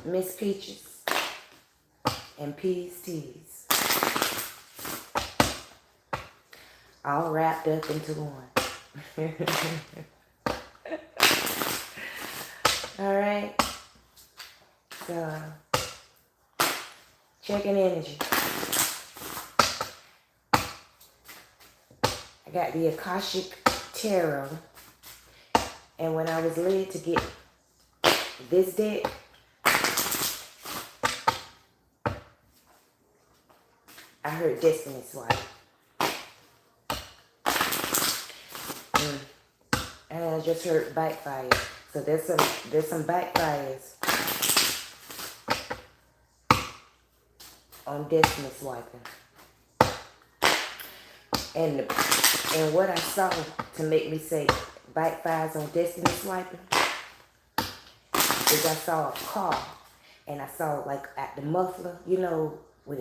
Miss Peaches and Peas Teas. All wrapped up into one. Alright. So, checking energy. I got the Akashic Tarot. And when I was led to get this deck, I heard Destiny Swipe. And I just heard Backfire. So there's some backfires on Destiny Swiping. And what I saw to make me say backfires on Destiny Swiping is I saw a car, and I saw like at the muffler, you know, when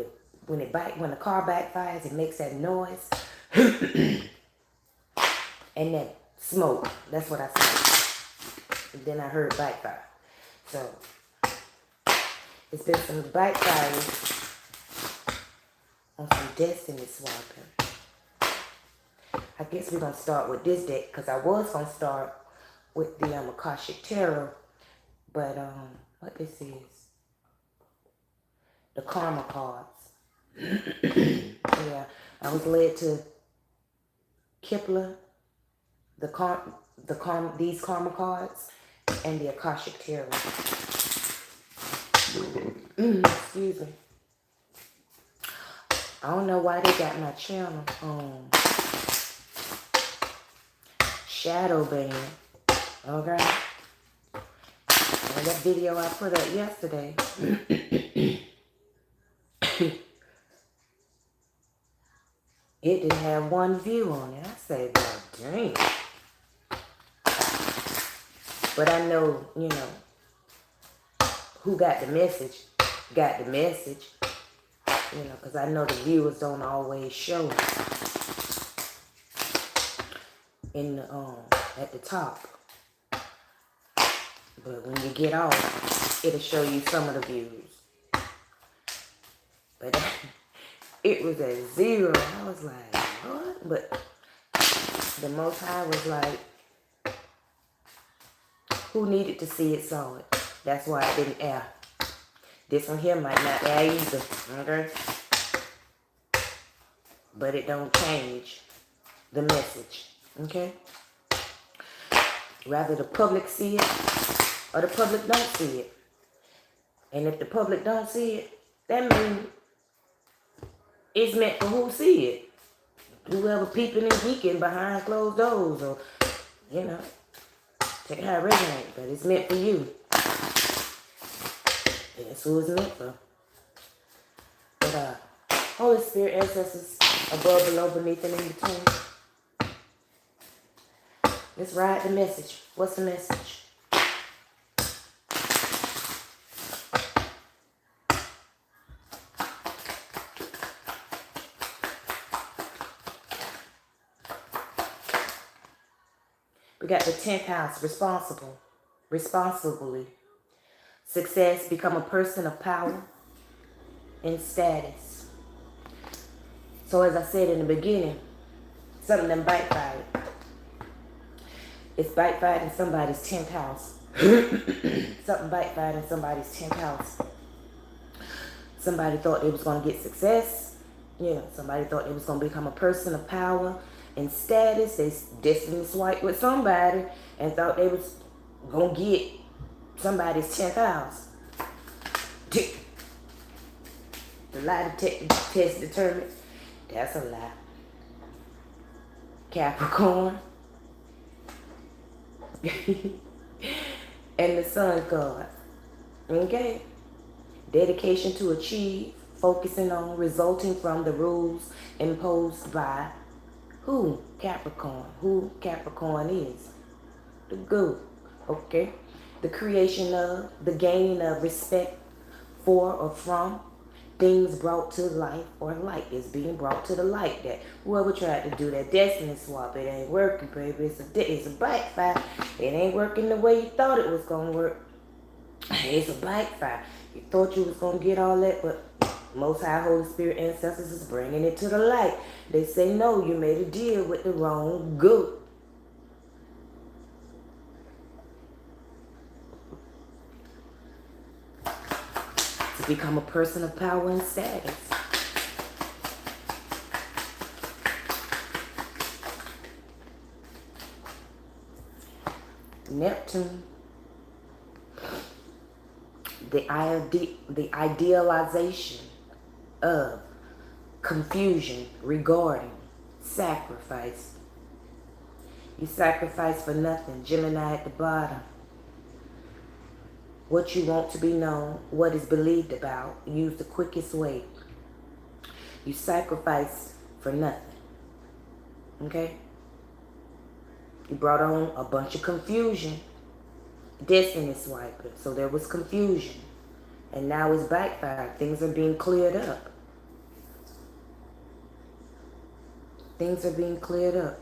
the car backfires, it makes that noise. And then smoke. That's what I saw. And then I heard backfire. So it's been some backfires on some Destiny Swiping. I guess we're gonna start with this deck because I was gonna start with the Akashic Tarot, but what this is, the Karma cards. Yeah, I was led to Kepler, these Karma cards, and the Akashic Tarot. Excuse me. I don't know why they got my channel shadow banned. Okay. And that video I put up yesterday. It didn't have one view on it. I said, well, dang. But I know, you know, who got the message, you know, because I know the viewers don't always show in the, at the top. But when you get off, it'll show you some of the views. But it was at 0. I was like, what? But the Most High was like, who needed to see it saw it. That's why it didn't air. This one here might not air either, okay? But it don't change the message, okay? Rather the public see it or the public don't see it. And if the public don't see it, that means it's meant for who see it. Whoever peeping and geeking behind closed doors, or, you know, take how it resonates, but it's meant for you. That's who it's meant for. But Holy Spirit, ancestors, above, below, beneath, and in between. Let's ride the message. What's the message? We got the 10th house, responsibly. Success, become a person of power and status. So as I said in the beginning, something that backfired. It's backfired in somebody's 10th house. Something backfired in somebody's 10th house. Somebody thought they was going to get success. You know, somebody thought they was going to become a person of power and status. They destiny swiped with somebody and thought they was going to get somebody's 10th house. The lie detector test determined that's a lie. Capricorn. And the Sun card. Okay. Dedication to achieve, focusing on, resulting from the rules imposed by who? Capricorn. Who Capricorn is? The goat. Okay. The creation of, the gaining of respect for or from things brought to life, or light is being brought to the light. That whoever tried to do that destiny swap, it ain't working, baby. It's a backfire. It ain't working the way you thought it was going to work. It's a backfire. You thought you was going to get all that, but Most High Holy Spirit ancestors is bringing it to the light. They say, no, you made a deal with the wrong group. To become a person of power and status. Neptune. The idealization of confusion regarding sacrifice. You sacrifice for nothing. Gemini at the bottom. What you want to be known, what is believed about, use the quickest way. You sacrifice for nothing. Okay? You brought on a bunch of confusion. Destiny swiping. So there was confusion. And now it's backfired. Things are being cleared up. Things are being cleared up.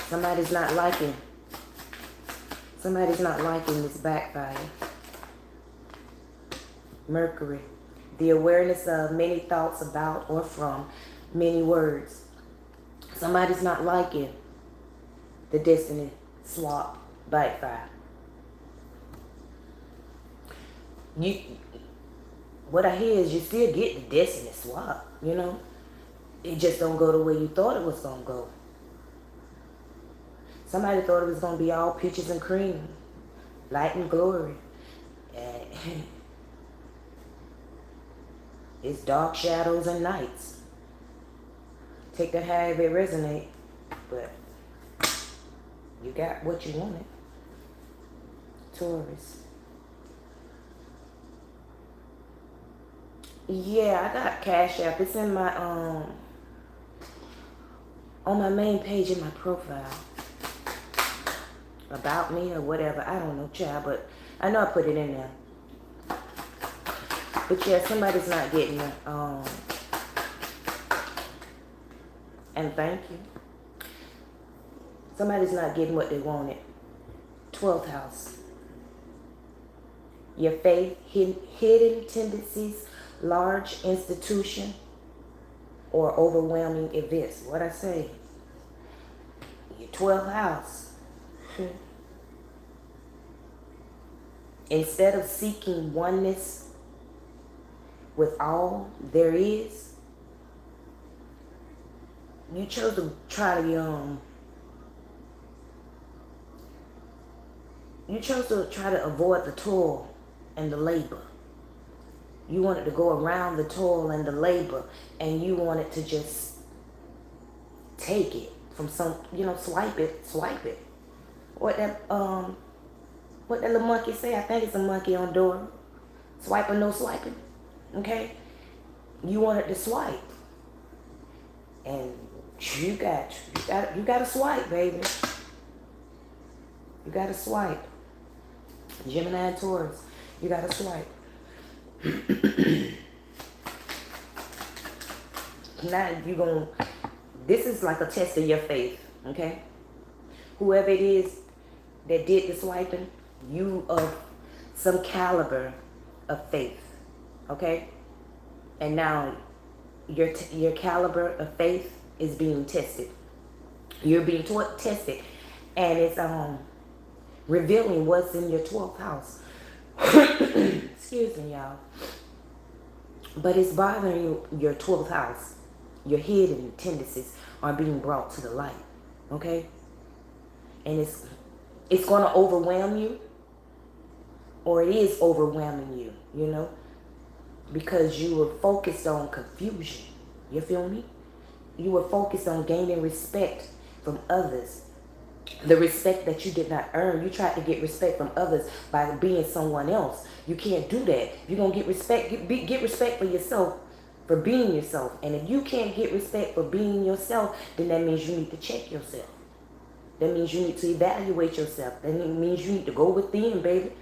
Somebody's not liking this backfire. Mercury. The awareness of many thoughts about or from many words. Somebody's not liking the destiny swap backfire. What I hear is you still get the destiny swap, you know. It just don't go the way you thought it was gonna go. Somebody thought it was gonna be all peaches and cream, light and glory. And it's dark shadows and nights. Take that however it resonate, but you got what you wanted. Taurus. Yeah, I got Cash App. It's in my on my main page in my profile. About me or whatever. I don't know, child, but I know I put it in there. But yeah, somebody's not getting it. And thank you. Somebody's not getting what they wanted. 12th house. Your faith, hidden tendencies, large institution, or overwhelming events. What I say? Your 12th house. Instead of seeking oneness with all there is, you chose to try to avoid the toil and the labor. You wanted to go around the toil and the labor, and you wanted to just take it from some, swipe it. What that little monkey say? I think it's a monkey on door. Swipe or no swiping. Okay? You wanted to swipe. And you got to swipe, baby. You got to swipe. Gemini and Taurus, you got to swipe. Now this is like a test of your faith, okay? Whoever it is that did the swiping, you of some caliber of faith, okay? And now your caliber of faith is being tested. You're being tested, and it's revealing what's in your 12th house. Excuse me, y'all. But it's bothering your 12th house. Your hidden tendencies are being brought to the light, okay? And it's going to overwhelm you, or it is overwhelming you, because you were focused on confusion. You feel me? You were focused on gaining respect from others. The respect that you did not earn. You tried to get respect from others by being someone else. You can't do that. You're going to get respect. Get respect for yourself, for being yourself. And if you can't get respect for being yourself, then that means you need to check yourself. That means you need to evaluate yourself. That means you need to go within, baby.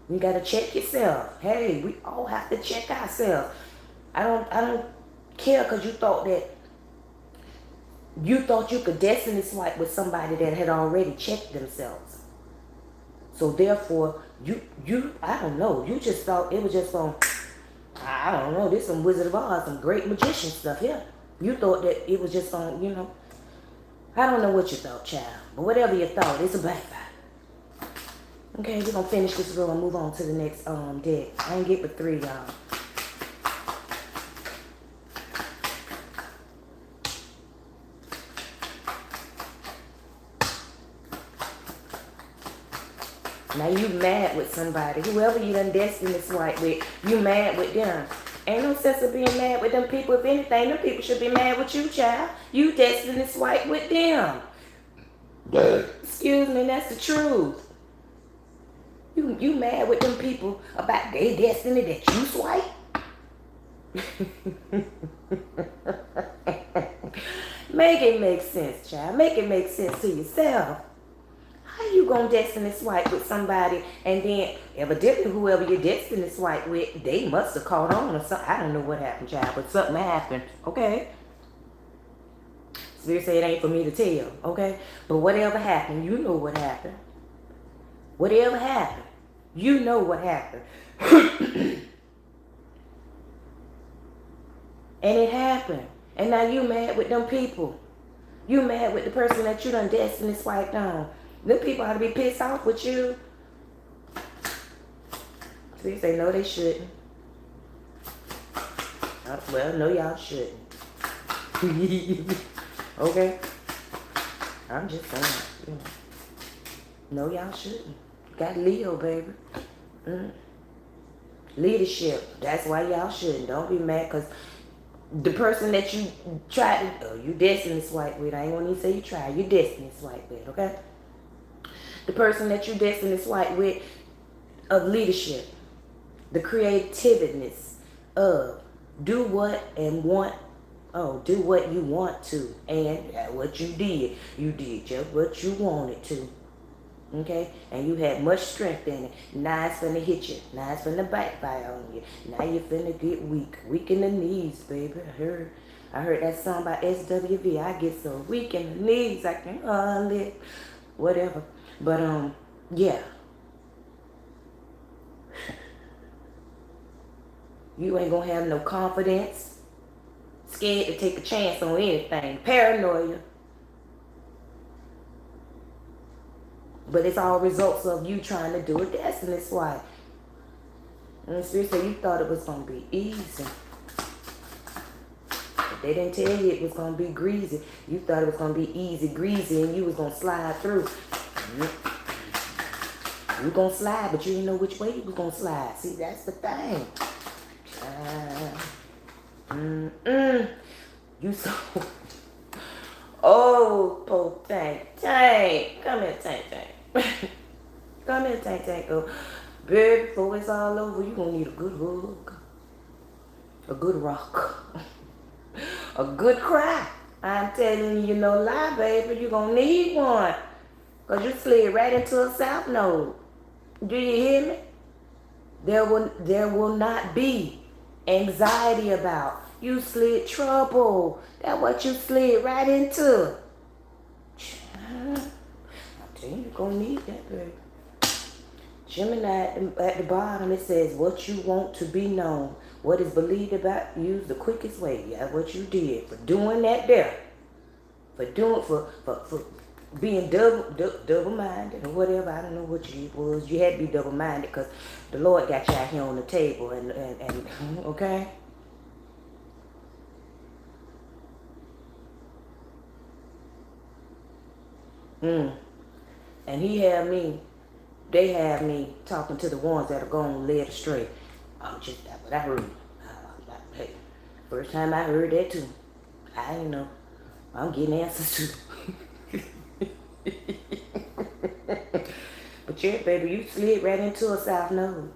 You got to check yourself. Hey, we all have to check ourselves. I don't care because you thought that You thought you could destiny swipe with somebody that had already checked themselves. So therefore, I don't know, you just thought it was just on, I don't know, this some Wizard of Oz, some great magician stuff here. You thought that it was just on, I don't know what you thought, child. But whatever you thought, it's a backfire. Okay, we're gonna finish this row and move on to the next deck. I ain't get but 3, y'all. Now you mad with somebody. Whoever you done destiny swipe with, you mad with them. Ain't no sense of being mad with them people. If anything, them people should be mad with you, child. You destiny swipe with them. Excuse me, that's the truth. You mad with them people about their destiny that you swipe? Make it make sense, child. Make it make sense to yourself. How you gonna destiny swipe with somebody and then evidently whoever you destiny swipe with, they must have caught on or something. I don't know what happened, child, but something happened, okay? Spirit say it ain't for me to tell, okay? But whatever happened, you know what happened. Whatever happened, you know what happened. And it happened. And now you mad with them people. You mad with the person that you done destiny swiped on. Them people ought to be pissed off with you. Spirit say no, they shouldn't. Well, no, y'all shouldn't. Okay? I'm just saying, no, y'all shouldn't. You got Leo, baby. Leadership. That's why y'all shouldn't. Don't be mad because the person that you tried to, you destiny swipe with, I ain't want to even say you tried, you destiny swipe with, okay? The person that you destiny swipe with of leadership, the creativeness of do what you want to, and what you did just what you wanted to, okay? And you had much strength in it. Now it's finna hit you. Now it's finna backfire on you. Now you finna get weak in the knees, baby. I heard that song by SWV. I get so weak in the knees I can hardly, whatever. But yeah. You ain't gonna have no confidence. Scared to take a chance on anything. Paranoia. But it's all results of you trying to do a destiny swipe. And the Spirit said you thought it was gonna be easy. But they didn't tell you it was gonna be greasy. You thought it was gonna be easy, greasy, and you was gonna slide through. You gonna slide, but you didn't know which way you was gonna slide. See, that's the thing. You so. Oh, poor Tank. Come here, Tank. Come here, Tank. Oh, baby, before it's all over, you gonna need a good hug, a good rock, a good cry. I'm telling you, no lie, baby. You gonna need one. Because you slid right into a south node. Do you hear me? There will not be anxiety about. You slid trouble. That's what you slid right into. I tell you, you're going to need that, baby. Gemini at the bottom, it says, what you want to be known. What is believed about you is the quickest way. Yeah, what you did. For doing that there. For being double-minded or whatever. I don't know what you was. You had to be double-minded because the Lord got you out here on the table and okay? And they have me talking to the ones that are going led astray. That's what I heard. Hey, first time I heard that too. I didn't know. I'm getting answers too. But yeah, baby, you slid right into a south node.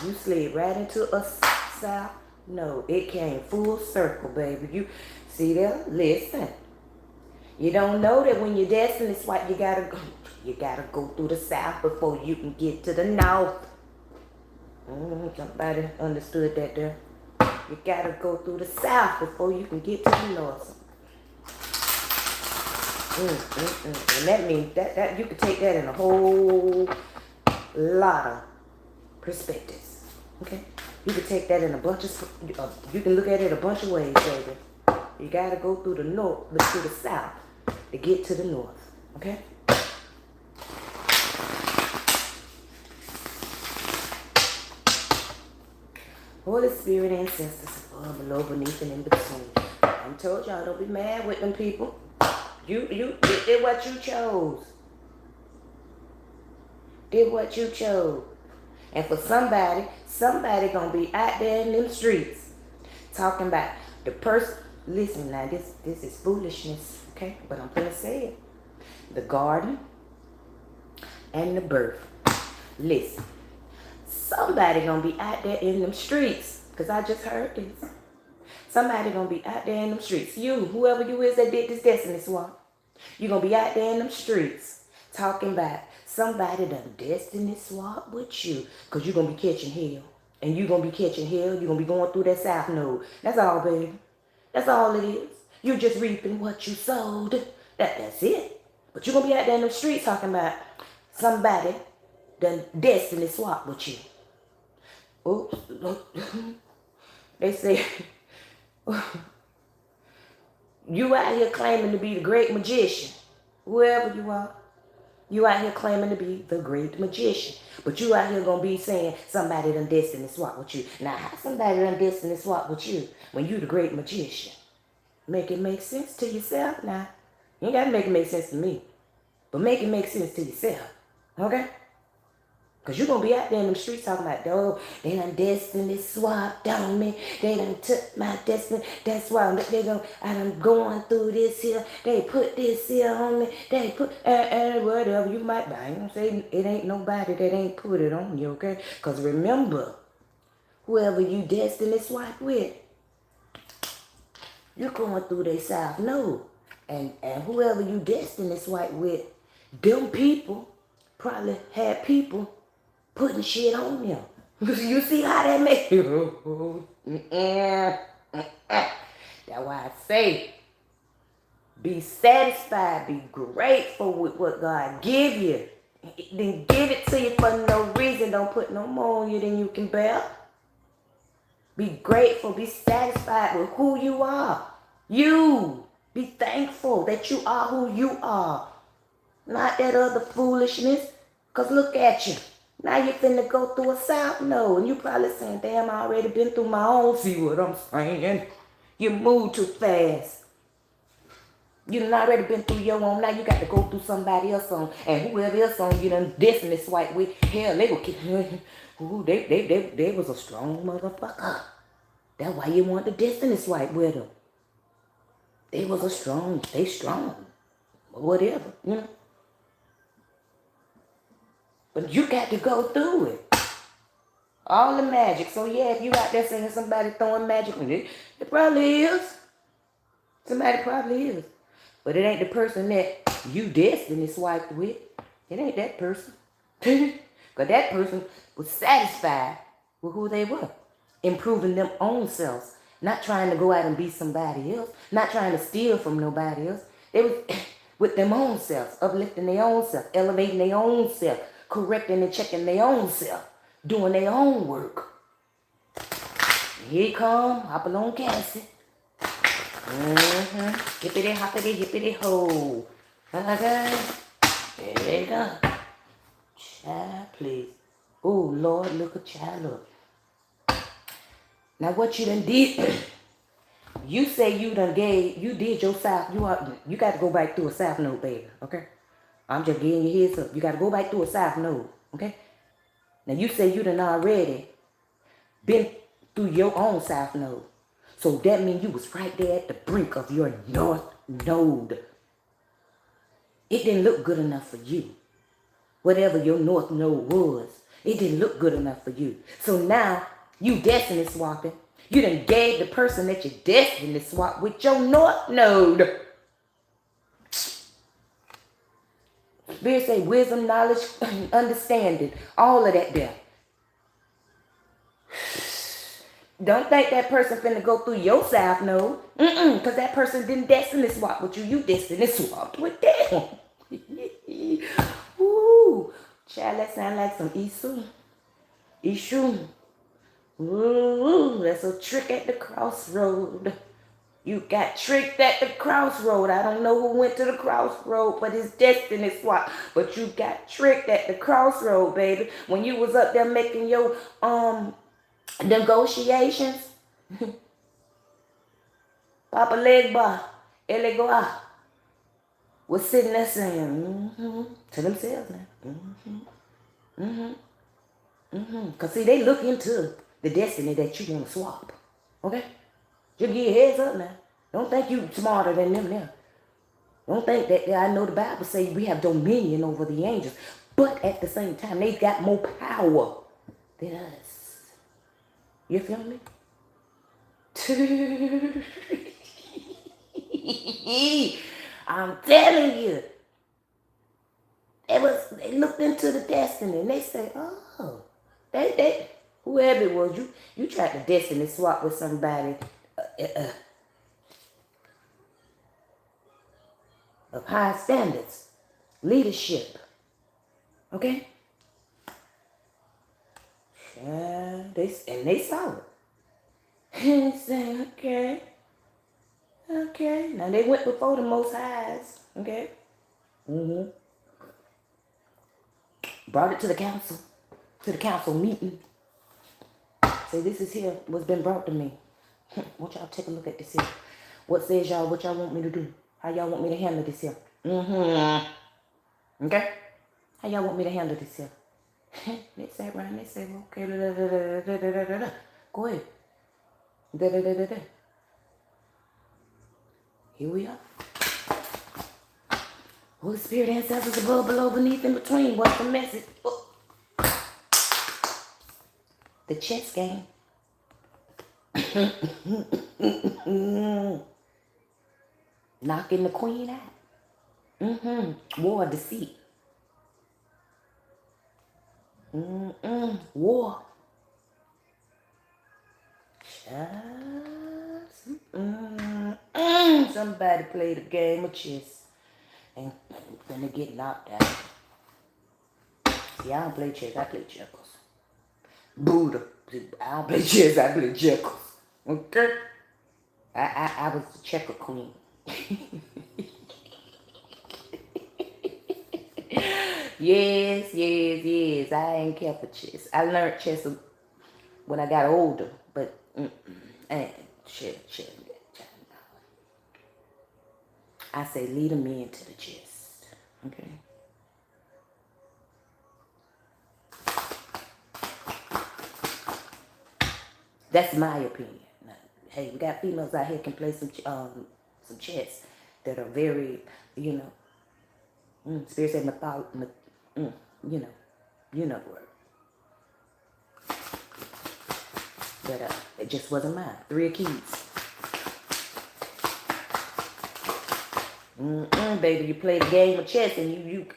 You slid right into a south node. It came full circle, baby. You see there? Listen. You don't know that when you're destiny swipe, you gotta go through the south before you can get to the north. Somebody understood that there. You gotta go through the south before you can get to the north. And that means that you could take that in a whole lot of perspectives. Okay? You could take that in a bunch of, you can look at it a bunch of ways, baby. You gotta go through the north, through the south to get to the north. Okay? Holy Spirit, ancestors, above, below, beneath, and in between. I told y'all, don't be mad with them people. You did what you chose. Did what you chose. And for somebody gonna be out there in them streets talking about the person. Listen now, this is foolishness, okay? But I'm gonna say it. The garden and the birth. Listen, somebody gonna be out there in them streets, because I just heard this. Somebody gonna be out there in them streets. You, whoever you is that did this destiny swap, you gonna be out there in them streets talking about somebody done destiny swap with you, because you gonna be catching hell. And you gonna be catching hell. You gonna be going through that south node. That's all, baby. That's all it is. You just reaping what you sowed. That's it. But you gonna be out there in the streets talking about somebody done destiny swap with you. Oops. They say you out here claiming to be the great magician. Whoever you are. You out here claiming to be the great magician. But you out here gonna be saying somebody done destiny swap with you. Now how somebody done destiny swap with you when you the great magician? Make it make sense to yourself now. You ain't gotta make it make sense to me. But make it make sense to yourself. Okay? Because you're going to be out there in the streets talking about, oh, they done destiny swapped on me. They done took my destiny. That's why I done going through this here. They put this here on me. They put, whatever you might buy. I ain't going to say it ain't nobody that ain't put it on you, okay? Because remember, whoever you destiny swap with, you're going through their south node. And whoever you destiny swipe with, them people probably had people putting shit on them. You see how that makes you? That's why I say, be satisfied, be grateful with what God give you. Then give it to you for no reason. Don't put no more on you than you can bear. Be grateful, be satisfied with who you are. You. Be thankful that you are who you are. Not that other foolishness. Because look at you. Now you're finna go through a south node. And you probably saying, damn, I already been through my own. See what I'm saying? You move too fast. You done already been through your own. Now you got to go through somebody else on. And whoever else on you done destiny swipe with. Hell, they were they was a strong motherfucker. That's why you want the destiny swipe with them. They strong. Whatever, you know. But you got to go through it. All the magic. So yeah, if you out there saying somebody throwing magic, it probably is. Somebody probably is. But it ain't the person that you destiny swiped with. It ain't that person. Because that person was satisfied with who they were. Improving them own selves. Not trying to go out and be somebody else. Not trying to steal from nobody else. They was with them own selves. Uplifting their own self. Elevating their own self. Correcting and checking their own self. Doing their own work. Here you come. Hop along, Cassie. Hippity hoppity hippity ho. Okay. There you go. Child, please. Oh, Lord, look at child, look. Now what you done did, you say you did your south, you got to go back through a south node, baby, okay? I'm just giving you heads up. You got to go back through a south node, okay? Now you say you done already been through your own south node. So that means you was right there at the brink of your north node. It didn't look good enough for you. Whatever your north node was, it didn't look good enough for you. So now, you destiny swapping. You done gave the person that you destiny swap with your north node. Spirit say wisdom, knowledge, understanding. All of that there. Don't think that person finna go through your south node. Because that person didn't destiny swap with you. You destiny swapped with them. Woo. Child, that sound like some Isu. Ishu. Ooh, that's a trick at the crossroad. You got tricked at the crossroad. I don't know who went to the crossroad for this destiny swap, but you got tricked at the crossroad, baby. When you was up there making your negotiations, Papa Legba, Elegua was sitting there saying, to themselves now. Because see, they look into the destiny that you want to swap. Okay? Just give your heads up now. Don't think you smarter than them now. Don't think that I know the Bible says we have dominion over the angels. But at the same time, they got more power than us. You feel me? I'm telling you. They looked into the destiny and they said, oh, they whoever it was, you tried to destiny swap with somebody of high standards, leadership. Okay? Yeah, they saw it. And they said, okay. Now they went before the Most Highs. Okay? Brought it to the council meeting. Say, this is here what's been brought to me. Want y'all take a look at this here. What says y'all, what y'all want me to do? How y'all want me to handle this here? Okay? How y'all want me to handle this here? They sat around, they said, okay, go ahead. Here we are. Holy Spirit, ancestors above, below, beneath, in between. What's the message? Oh. The chess game. Knocking the queen out. War, deceit. War. Somebody played a game of chess and gonna get knocked out. See, I don't play chess, I play checkers. Buddha. I don't play chess, I play checkers. Okay? I was the checker queen. Yes. I ain't care for chess. I learned chess when I got older, but shit. I say lead them into the chest. Okay. That's my opinion. Now, hey, we got females out here can play some chess that are very, Spirit said you know the word. But it just wasn't mine. 3 of keys. Baby, you played a game of chess and you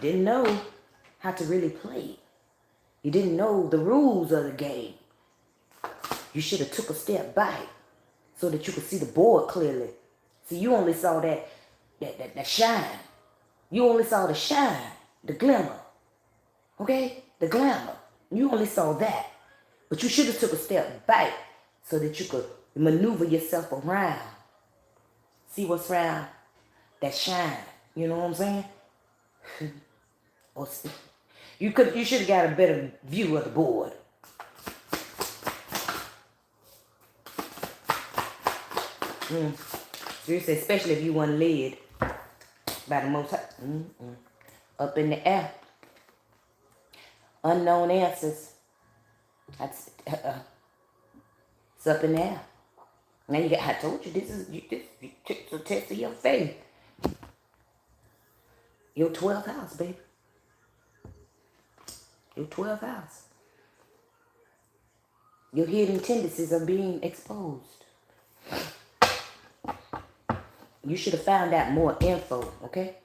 didn't know how to really play. You didn't know the rules of the game. You should have took a step back so that you could see the board clearly. See, you only saw that shine. You only saw the shine, the glimmer. Okay? The glamour. You only saw that. But you should have took a step back so that you could maneuver yourself around. See what's around that shine. You know what I'm saying? You should have got a better view of the board. Seriously, especially if you weren't led by the Most High. Up in the air. Unknown answers. It's up in the air. Now I told you, this is a test of your faith. Your 12th house, baby. Your 12th house. Your hidden tendencies are being exposed. You should have found out more info, okay?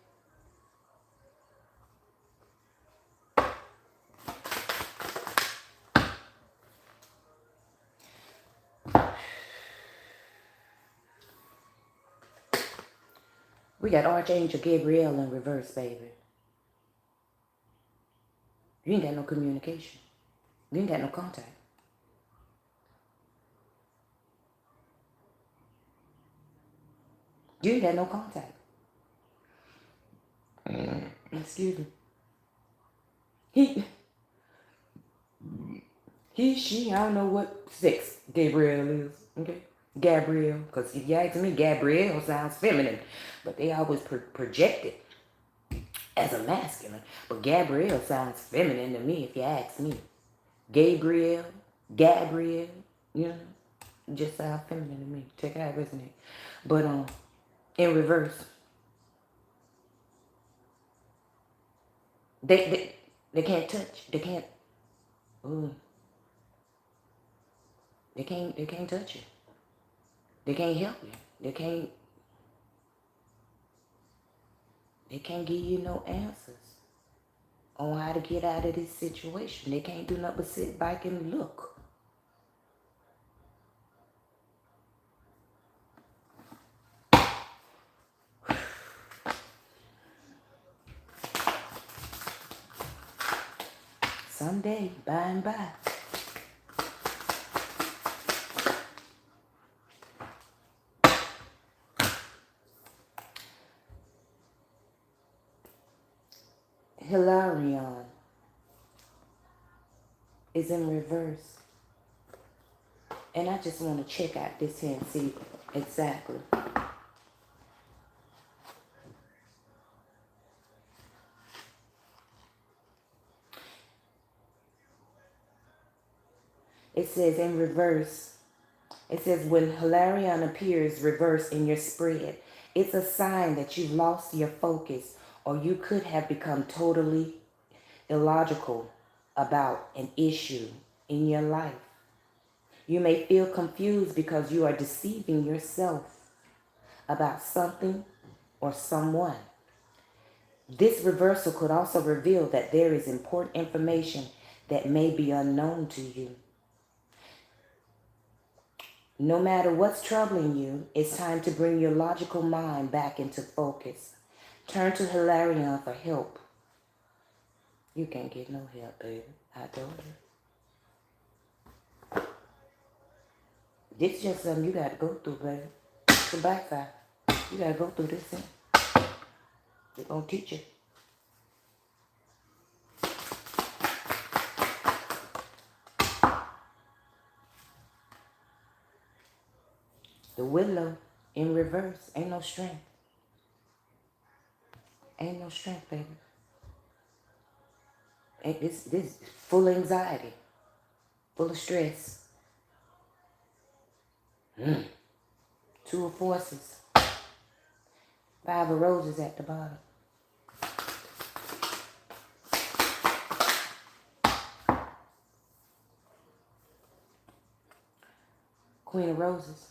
We got Archangel Gabriel in reverse, baby. You ain't got no communication. You ain't got no contact. You ain't got no contact. Excuse me. She, I don't know what sex Gabriel is, okay? Gabriel, because if you ask me, Gabriel sounds feminine, but they always project it as a masculine. But Gabriel sounds feminine to me, if you ask me. Gabriel, you know, just sound feminine to me. Check it out, resonate. But in reverse, they can't touch. Ooh, they can't touch you. They can't help you. They can't give you no answers on how to get out of this situation. They can't do nothing but sit back and look. Someday, by and by. Hilarion is in reverse. And I just want to check out this here and see exactly. It says in reverse. It says when Hilarion appears reverse in your spread, it's a sign that you've lost your focus or you could have become totally illogical about an issue in your life. You may feel confused because you are deceiving yourself about something or someone. This reversal could also reveal that there is important information that may be unknown to you. No matter what's troubling you, it's time to bring your logical mind back into focus. Turn to Hilarion for help. You can't get no help, baby. I told you. This is just something you got to go through, baby. It's a backfire. You got to go through this thing. They're going to teach you. The willow in reverse. Ain't no strength. Ain't no strength, baby. This full of anxiety. Full of stress. Two of forces. Five of roses at the bottom. Queen of roses.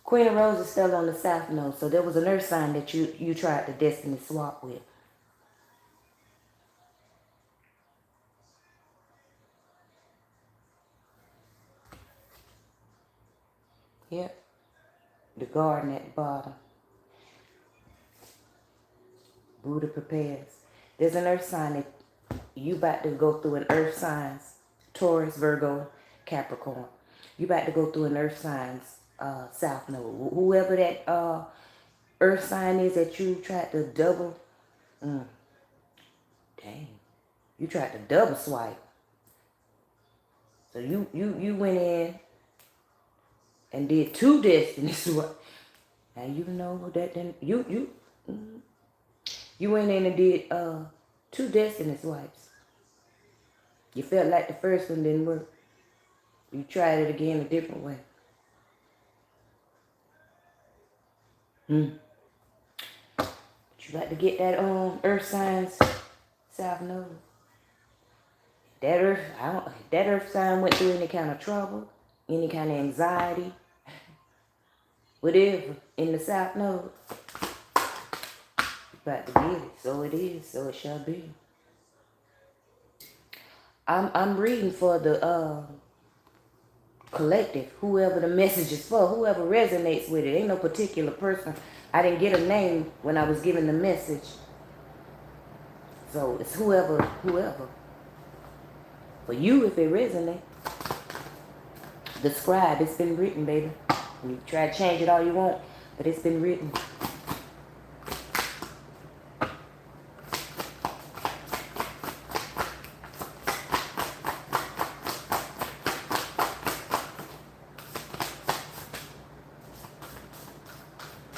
Queen of roses still on the south node. So there was an earth sign that you tried to destiny swap with. Yep. The garden at the bottom. Buddha prepares. There's an earth sign that you about to go through an earth signs. Taurus, Virgo, Capricorn. You about to go through an earth signs south node. Whoever that earth sign is that you tried to double. Dang. You tried to double swipe. So you went in and did two destiny swipes. Now you know that then you went in and did two destiny swipes. You felt like the first one didn't work. You tried it again a different way. But you got to get that earth signs south node. That earth sign went through any kind of trouble, any kind of anxiety, whatever in the south node. You about to get it. So it is, so it shall be. I'm reading for the collective, whoever the message is for, whoever resonates with it. Ain't no particular person. I didn't get a name when I was giving the message. So it's whoever. For you, if it resonates, the scribe, it's been written, baby. You try to change it all you want, but it's been written.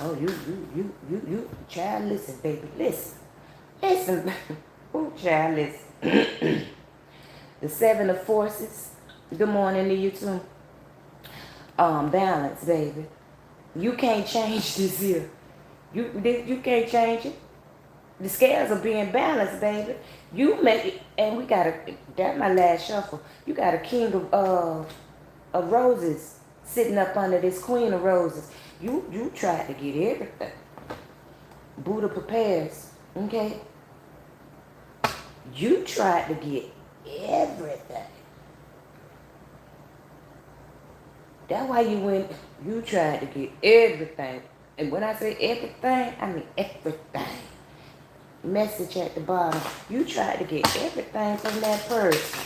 Oh, you, child, listen, baby, listen. Oh, child, listen. The seven of forces. Good morning to you too. Balance, baby. You can't change this here. You can't change it. The scales are being balanced, baby. You make it, and we got that's my last shuffle. You got a king of roses sitting up under this queen of roses. You tried to get everything. Buddha prepares, okay? You tried to get everything. That's why you tried to get everything. And when I say everything, I mean everything. Message at the bottom. You tried to get everything from that person.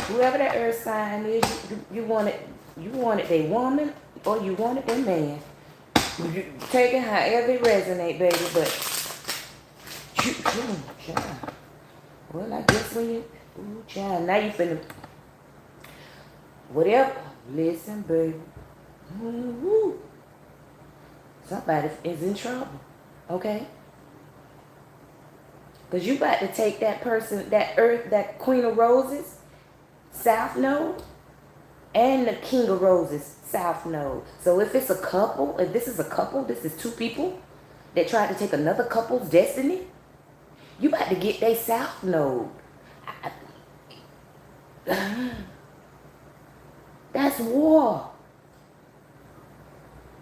Whoever that earth sign is, you wanted their woman or you wanted their man. You take it however it resonate, baby, but child. Well, I guess when you, child, now you finna, whatever. Listen, baby. Somebody is in trouble, okay? Because you about to take that person, that earth, that queen of roses, south node, and the king of roses, south node. So if it's a couple, if this is a couple, this is two people that tried to take another couple's destiny, you about to get their south node. That's war.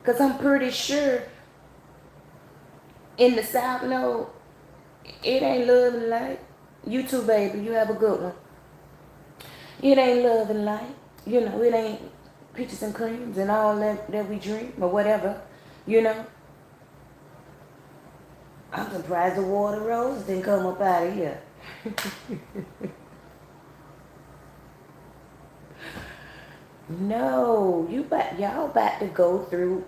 Because I'm pretty sure in the south node, it ain't love and light. You too, baby. You have a good one. It ain't love and light. You know, it ain't peaches and creams and all that we dream or whatever. You know. I'm surprised the water rose didn't come up out of here. No, y'all about to go through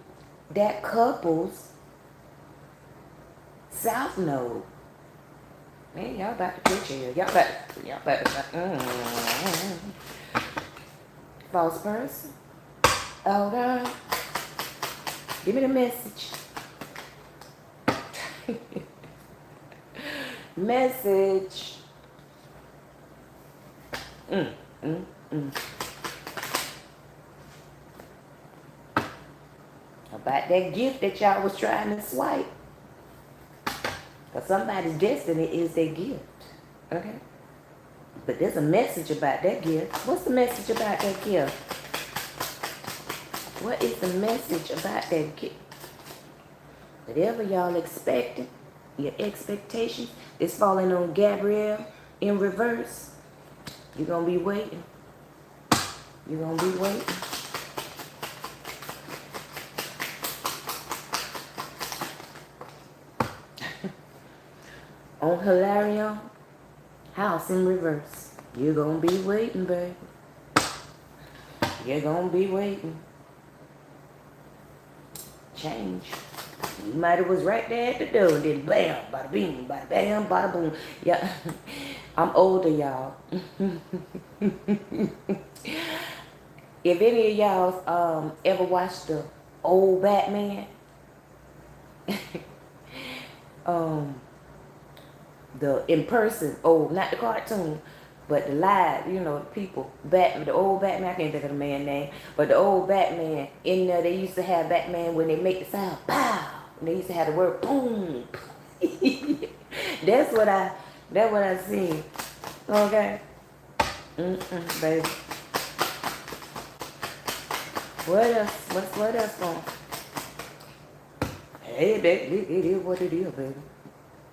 that couple's south node. Man, y'all about to picture here. Y'all about to false person. Hold on. Give me the message. Message. About that gift that y'all was trying to swipe. Because somebody's destiny is their gift. Okay? But there's a message about that gift. What's the message about that gift? What is the message about that gift? Whatever y'all expecting, your expectations is falling on Gabrielle in reverse. You're going to be waiting. You're going to be waiting. On Hilarion, house in reverse. You're going to be waiting, baby. You're going to be waiting. Change. You might have was right there at the door and then bam, bada bing, bada bam, bada boom. Yeah, I'm older, y'all. If any of y'all ever watched the old Batman, the in person, not the cartoon, but the live, you know, the people, Batman, the old Batman, I can't think of the man's name, but the old Batman, in there, they used to have Batman when they make the sound, pow, and they used to have the word boom. That's what I seen. Okay. Baby. What else? What else on? Hey, it is what it is, baby.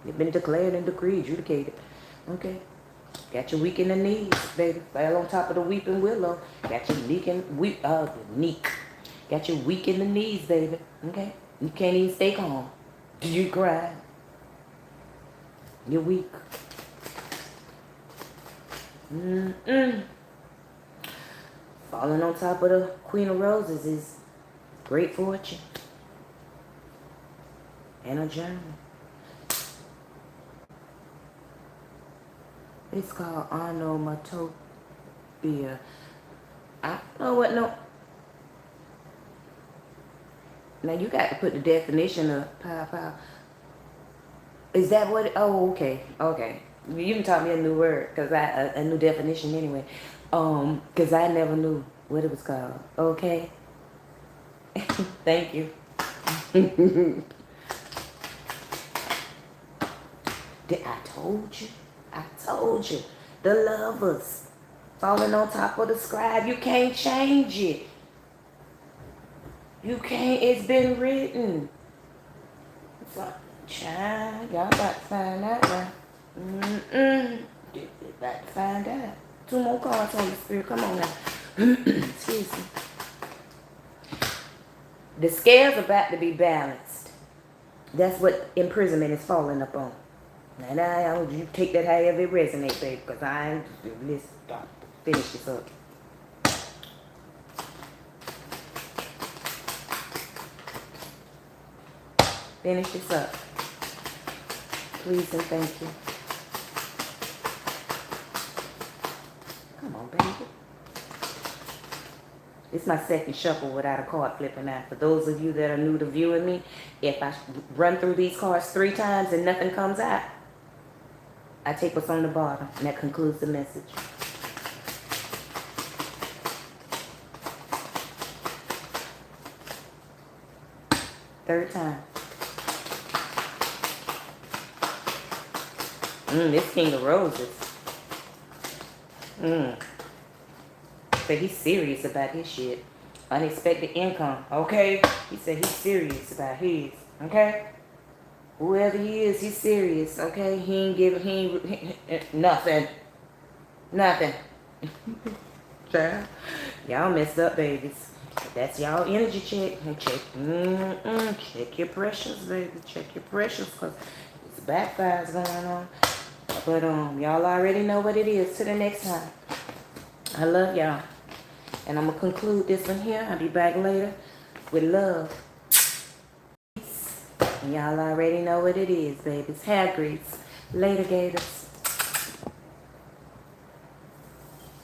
It's been declared and decreed, adjudicated. Okay. Got you weak in the knees, baby. Fell on top of the weeping willow. Got you neek. Got you weak in the knees, baby. Okay? You can't even stay calm. Do you cry? You're weak. Falling on top of the Queen of Roses is great fortune and a journey. It's called onomatopoeia. I don't know what no. Now you got to put the definition of pow. Is that what? Oh, okay. You can taught me a new word, cause a new definition anyway. Cause I never knew what it was called. Okay. Thank you. I told you. The lovers falling on top of the scribe. You can't change it. You can't. It's been written. It's like, child, y'all about to find out now. About to find out. 2 more cards, Holy Spirit. Come on now. Excuse me. The scales about to be balanced. That's what imprisonment is falling upon. Now, you take that however it resonates, baby, because I ain't, let's stop. Finish this up. Finish this up. Please and thank you. Come on, baby. It's my second shuffle without a card flipping out. For those of you that are new to viewing me, if I run through these cards 3 times and nothing comes out, I take what's on the bottom, and that concludes the message. Third time. This King of Roses. So he's serious about his shit. Unexpected income. Okay? He said he's serious about his. Okay? Whoever he is, he's serious. Okay? He ain't nothing. Nothing. Child. Y'all messed up, babies. That's y'all energy check. Check your pressures, baby. Check your pressures, because it's backfires going on. But y'all already know what it is. Till the next time. I love y'all. And I'm going to conclude this one here. I'll be back later with love. Peace. And y'all already know what it is, babies. Have grease. Later, gators.